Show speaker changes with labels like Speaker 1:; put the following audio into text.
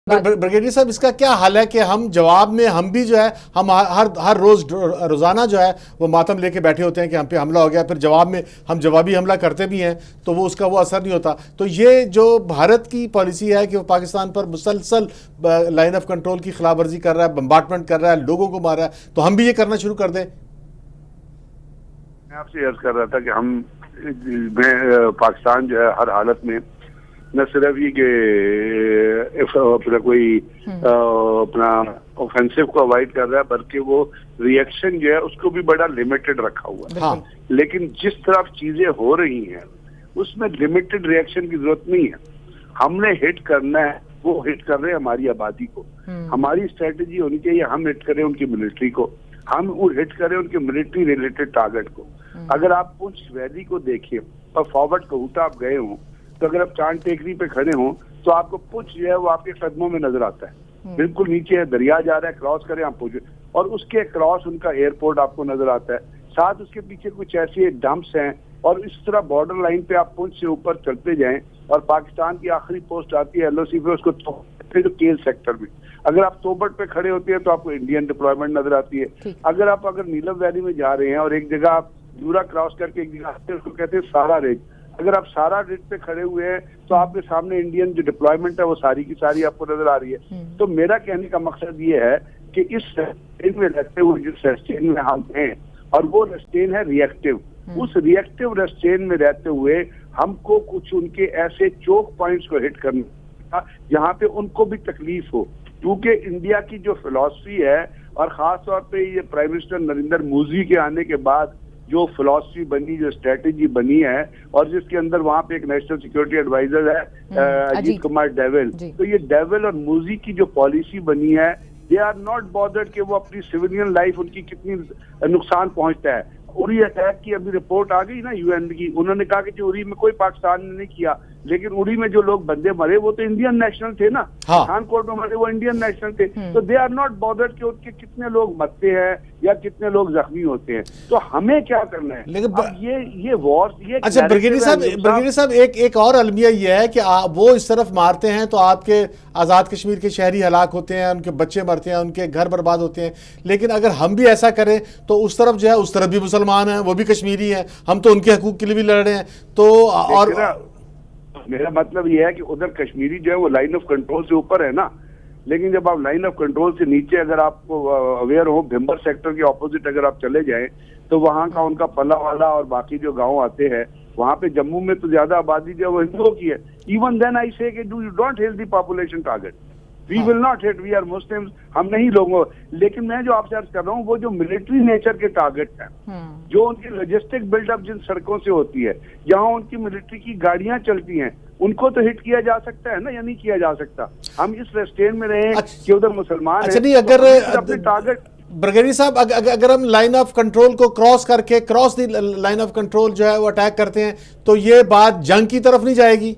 Speaker 1: Brigadier साहब, इसका क्या हाल है कि हम जवाब में हम भी जो है हम हर रोज रोजाना जो है वो मातम लेके बैठे होते हैं कि हम पे हमला हो गया, फिर जवाब में हम जवाबी हमला करते भी हैं तो वो उसका वो असर नहीं होता। तो ये जो भारत की पॉलिसी है कि वो पाकिस्तान पर मुसलसल लाइन ऑफ कंट्रोल की खिलाफ वर्जी कर रहा है, बम्बार्टमेंट कर रहा है, लोगों को मार रहा है, तो हम भी ये करना शुरू कर दें।
Speaker 2: मैं आपसे अर्ज कर रहा था कि पाकिस्तान जो है हर हालत में न सिर्फ ये कि अपना कोई अपना ऑफेंसिव को अवॉइड कर रहा है, बल्कि वो रिएक्शन जो है उसको भी बड़ा लिमिटेड रखा हुआ है।
Speaker 1: हाँ।
Speaker 2: लेकिन जिस तरफ चीजें हो रही हैं उसमें लिमिटेड रिएक्शन की जरूरत नहीं है। हमने हिट करना है, वो हिट कर रहे हैं हमारी आबादी को। हमारी स्ट्रेटेजी होनी चाहिए हम हिट करें उनकी मिलिट्री को, हम हिट करें उनके मिलिट्री रिलेटेड टारगेट को। अगर आप पुंछ वैली को देखिए और फॉरवर्ड कहूटा आप गए हो, तो अगर आप चांद टेकरी पे खड़े हो तो आपको पुंछ जो है वो आपके कदमों में नजर आता है। बिल्कुल नीचे है, दरिया जा रहा है, क्रॉस करें आप पुंछ, और उसके क्रॉस उनका एयरपोर्ट आपको नजर आता है। साथ उसके पीछे कुछ ऐसे डंप्स हैं, और इस तरह बॉर्डर लाइन पे आप पुंछ से ऊपर चलते जाएं और पाकिस्तान की आखिरी पोस्ट आती है LOC पे, उसको तो केल सेक्टर में अगर आप तोबट पे खड़े होते हैं तो आपको इंडियन डिप्लॉयमेंट नजर आती है। अगर नीलम वैली में जा रहे हैं और एक जगह आप दूरा क्रॉस करके एक जगह आते हैं, उसको कहते हैं सारा रिज। अगर आप सारा रिज पे खड़े हुए हैं तो आपके सामने इंडियन जो डिप्लॉयमेंट है वो सारी की सारी आपको नजर आ रही है। तो मेरा कहने का मकसद ये है कि इस रेस्टेन में रहते हुए जिस रेस्टेन में हम हैं, और वो रेस्टेन है रिएक्टिव, उस रिएक्टिव रेस्टेन में रहते हुए हमको कुछ उनके ऐसे चोक पॉइंट्स को हिट करना जहाँ पे उनको भी तकलीफ हो। क्योंकि इंडिया की जो फिलॉसफी है, और खास तौर पे ये प्राइम मिनिस्टर नरेंद्र मोदी के आने के बाद जो फिलॉसफी बनी, जो स्ट्रेटेजी बनी है, और जिसके अंदर वहाँ पे एक नेशनल सिक्योरिटी एडवाइजर है अजीत कुमार डेविल, तो ये डेविल और मोदी की जो पॉलिसी बनी है, दे आर नॉट बॉदर्ड कि वो अपनी सिविलियन लाइफ उनकी कितनी नुकसान पहुंचता है। उरी अटैक की अभी रिपोर्ट आ गई ना UN की, उन्होंने कहा कि उरी में कोई पाकिस्तान ने नहीं किया, लेकिन उरी में जो लोग बंदे मरे वो तो इंडियन नेशनल थे ना। पठानकोट में मरे वो इंडियन नेशनल थे। तो दे आर नॉट बॉदर्ड कि उनके कितने लोग मरते हैं या कितने लोग जख्मी होते हैं। तो हमें क्या करना है? लेकिन ये वॉर ये
Speaker 1: अच्छा ब्रिगेडियर साहब एक और अलमिया ये है कि वो इस तरफ मारते हैं तो आपके आज़ाद कश्मीर के शहरी हलाक होते हैं, उनके बच्चे मरते हैं, उनके घर बर्बाद होते हैं। लेकिन अगर हम भी ऐसा करें तो उस तरफ जो है, उस तरफ भी मुसलमान हैं, वो भी कश्मीरी हैं, हम तो उनके हकूक के लिए भी लड़ रहे हैं। तो और
Speaker 2: मेरा मतलब ये है कि उधर कश्मीरी जो है वो लाइन ऑफ कंट्रोल से ऊपर है ना, लेकिन जब आप लाइन ऑफ कंट्रोल से नीचे, अगर आपको अवेयर हो, भिम्बर सेक्टर के ऑपोजिट अगर आप चले जाएं तो वहां का उनका पल्ला वाला और बाकी जो गांव आते हैं, वहां पे जम्मू में तो ज्यादा आबादी जो है वो हिंदुओं की है। Even then I say do you don't hit the population target, we will not hit, we are Muslims, हम नहीं लोगों। लेकिन मैं जो आपसे अर्ज कर रहा हूँ वो जो मिलिट्री नेचर के टारगेट हैं, जो उनकी लॉजिस्टिक बिल्डअप जिन सड़कों से होती है, जहाँ उनकी मिलिट्री की गाड़ियां चलती हैं, उनको तो हिट किया जा सकता है ना, या नहीं किया जा सकता? हम इस रेस्टेन में रहे कि उधर मुसलमान
Speaker 1: अच्छा नहीं, अगर अपने टारगेट ब्रिगेडियर साहब अगर हम लाइन ऑफ कंट्रोल को क्रॉस करके cross the line of control जो है वो अटैक करते हैं तो ये बात जंग की तरफ नहीं जाएगी?